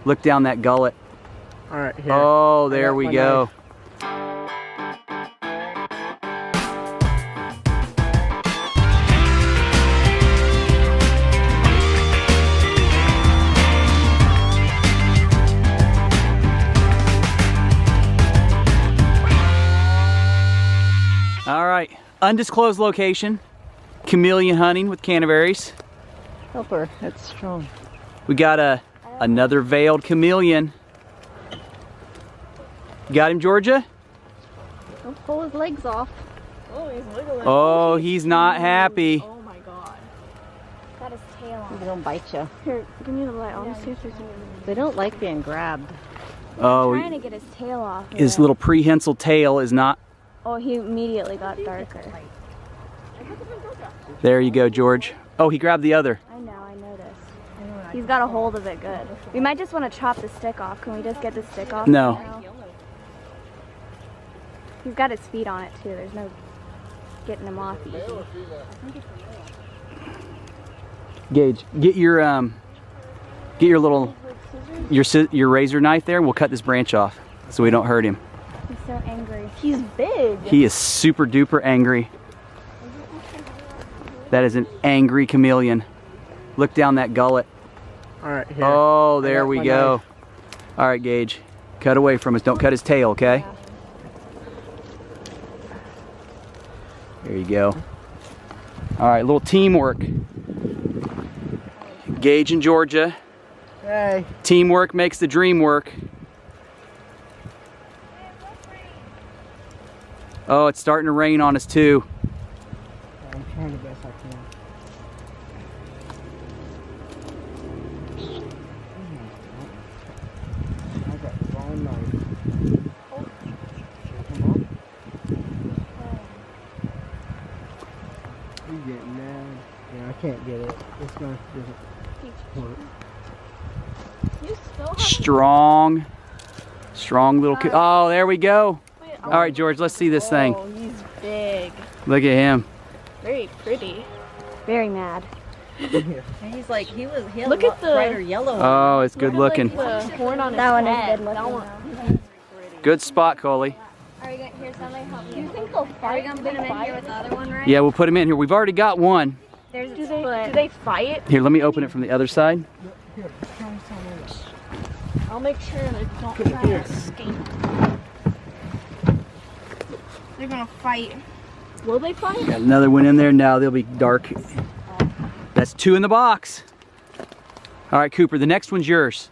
Look down that gullet. All right, here. Oh, there we go. All right, undisclosed location, chameleon hunting with Canterbury's. Helper, that's strong. We got another veiled chameleon. You got him, Georgia? Don't pull his legs off. Oh, he's wiggling. Oh, he's not happy. Oh my god. Got his tail on. They don't bite you. Here, give me the light. I'll see if there's any. They don't like being grabbed. Oh, I'm trying to get his tail off. his little prehensile tail is not. Oh, he immediately got darker. There you go, George. Oh, he grabbed the other. I know, I noticed. He's got a hold of it good. We might just want to chop the stick off. Can we just get the stick off? No. now? He's got his feet on it too. There's no getting him off easy. Gage, get your little your razor knife there, and we'll cut this branch off so we don't hurt him. He's so angry. He's big. He is super duper angry. That is an angry chameleon. Look down that gullet. All right, here. Oh, there we go. All right, Gage, cut away from us. Don't cut his tail, okay? There you go. All right, little teamwork. Gage and Georgia. Hey. Teamwork makes the dream work. Oh, it's starting to rain on us too. I'm trying the best I can. I got the wrong knife. Come on. You getting mad? Yeah, I can't get it. This knife doesn't work. You still have Strong little. Oh, there we go. All right, George, let's see this thing. Oh, he's big. Look at him. Very pretty. Very mad. Here. And he's like, he had Look a at lot the- brighter yellow. Oh, it's good looking. The horn on his That one is head. good looking. That one. Good spot, Coley. Are you gonna, here, somebody help me. You think they'll Are you gonna put him in here with the other one, right? Yeah, we'll put him in here. We've already got one. There's do they fight? Here, let me open it from the other side. Here, try some of this. I'll make sure they don't Put it try to here. escape. They're gonna fight. Will they fight? Got another one in there. Now they'll be dark. That's two in the box. All right, Cooper, the next one's yours.